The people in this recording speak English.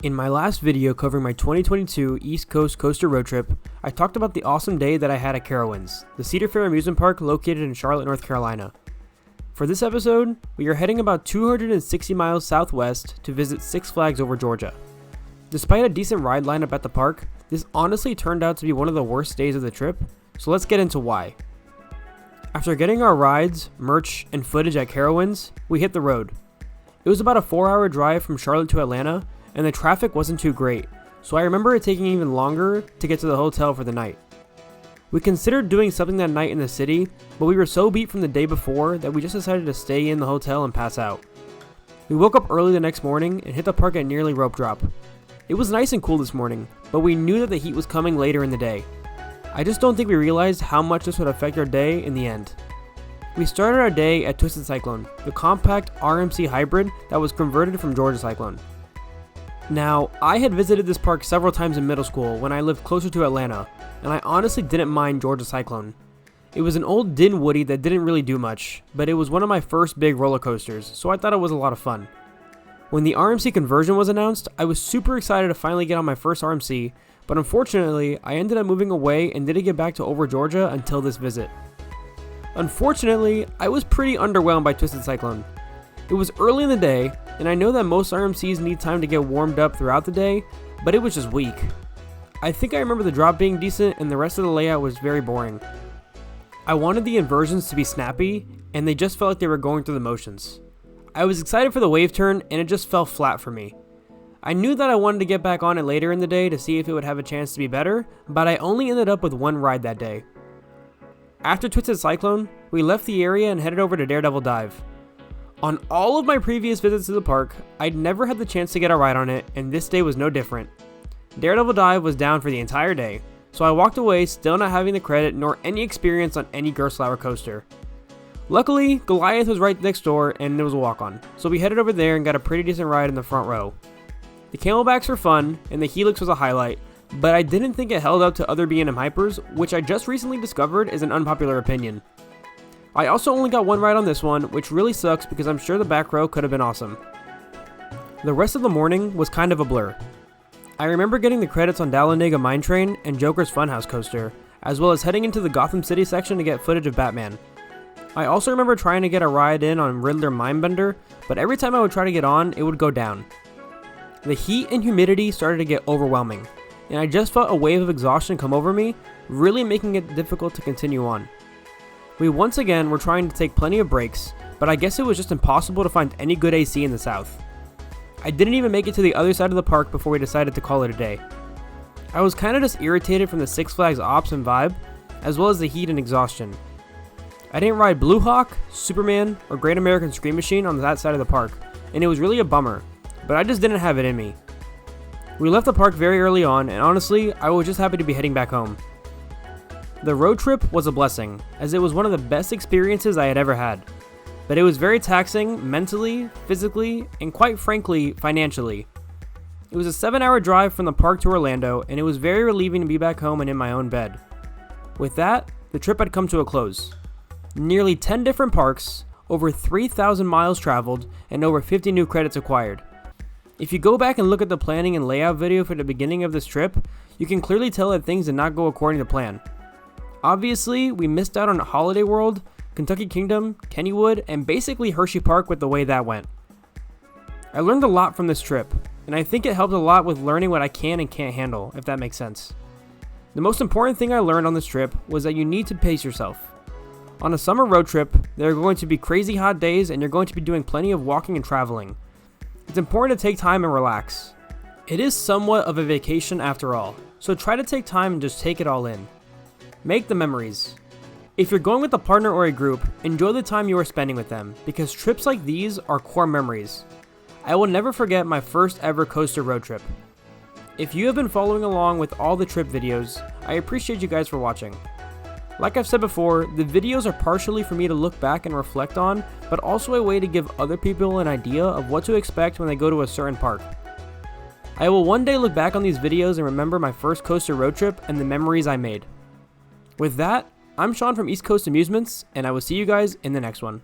In my last video covering my 2022 East Coast Coaster road trip, I talked about the awesome day that I had at Carowinds, the Cedar Fair amusement park located in Charlotte, North Carolina. For this episode, we are heading about 260 miles southwest to visit Six Flags over Georgia. Despite a decent ride lineup at the park, this honestly turned out to be one of the worst days of the trip, so let's get into why. After getting our rides, merch, and footage at Carowinds, we hit the road. It was about a 4-hour drive from Charlotte to Atlanta, and the traffic wasn't too great, so I remember it taking even longer to get to the hotel for the night. We considered doing something that night in the city, but we were so beat from the day before that we just decided to stay in the hotel and pass out. We woke up early the next morning and hit the park at nearly rope drop. It was nice and cool this morning, but we knew that the heat was coming later in the day. I just don't think we realized how much this would affect our day in the end. We started our day at Twisted Cyclone, the compact RMC hybrid that was converted from Georgia Cyclone. Now, I had visited this park several times in middle school when I lived closer to Atlanta, and I honestly didn't mind Georgia Cyclone. It was an old Dinwoody that didn't really do much, but it was one of my first big roller coasters, so I thought it was a lot of fun. When the RMC conversion was announced, I was super excited to finally get on my first RMC, but unfortunately, I ended up moving away and didn't get back to Over Georgia until this visit. Unfortunately, I was pretty underwhelmed by Twisted Cyclone. It was early in the day, and I know that most RMCs need time to get warmed up throughout the day, but it was just weak. I think I remember the drop being decent and the rest of the layout was very boring. I wanted the inversions to be snappy, and they just felt like they were going through the motions. I was excited for the wave turn, and it just fell flat for me. I knew that I wanted to get back on it later in the day to see if it would have a chance to be better, but I only ended up with one ride that day. After Twisted Cyclone, we left the area and headed over to Daredevil Dive. On all of my previous visits to the park, I'd never had the chance to get a ride on it, and this day was no different. Daredevil Dive was down for the entire day, so I walked away still not having the credit nor any experience on any Gerstlauer coaster. Luckily, Goliath was right next door and it was a walk-on, so we headed over there and got a pretty decent ride in the front row. The camelbacks were fun, and the Helix was a highlight, but I didn't think it held up to other B&M Hypers, which I just recently discovered is an unpopular opinion. I also only got one ride on this one, which really sucks because I'm sure the back row could have been awesome. The rest of the morning was kind of a blur. I remember getting the credits on Dahlonega Mine Train and Joker's Funhouse Coaster, as well as heading into the Gotham City section to get footage of Batman. I also remember trying to get a ride in on Riddler Mindbender, but every time I would try to get on, it would go down. The heat and humidity started to get overwhelming, and I just felt a wave of exhaustion come over me, really making it difficult to continue on. We once again were trying to take plenty of breaks, but I guess it was just impossible to find any good AC in the south. I didn't even make it to the other side of the park before we decided to call it a day. I was kinda just irritated from the Six Flags ops and vibe, as well as the heat and exhaustion. I didn't ride Blue Hawk, Superman, or Great American Scream Machine on that side of the park, and it was really a bummer, but I just didn't have it in me. We left the park very early on, and honestly, I was just happy to be heading back home. The road trip was a blessing, as it was one of the best experiences I had ever had. But it was very taxing mentally, physically, and quite frankly, financially. It was a 7-hour drive from the park to Orlando, and it was very relieving to be back home and in my own bed. With that, the trip had come to a close. Nearly 10 different parks, over 3,000 miles traveled, and over 50 new credits acquired. If you go back and look at the planning and layout video for the beginning of this trip, you can clearly tell that things did not go according to plan. Obviously, we missed out on Holiday World, Kentucky Kingdom, Kennywood, and basically Hershey Park with the way that went. I learned a lot from this trip, and I think it helped a lot with learning what I can and can't handle, if that makes sense. The most important thing I learned on this trip was that you need to pace yourself. On a summer road trip, there are going to be crazy hot days and you're going to be doing plenty of walking and traveling. It's important to take time and relax. It is somewhat of a vacation after all, so try to take time and just take it all in. Make the memories. If you're going with a partner or a group, enjoy the time you are spending with them, because trips like these are core memories. I will never forget my first ever coaster road trip. If you have been following along with all the trip videos, I appreciate you guys for watching. Like I've said before, the videos are partially for me to look back and reflect on, but also a way to give other people an idea of what to expect when they go to a certain park. I will one day look back on these videos and remember my first coaster road trip and the memories I made. With that, I'm Sean from East Coast Amusements, and I will see you guys in the next one.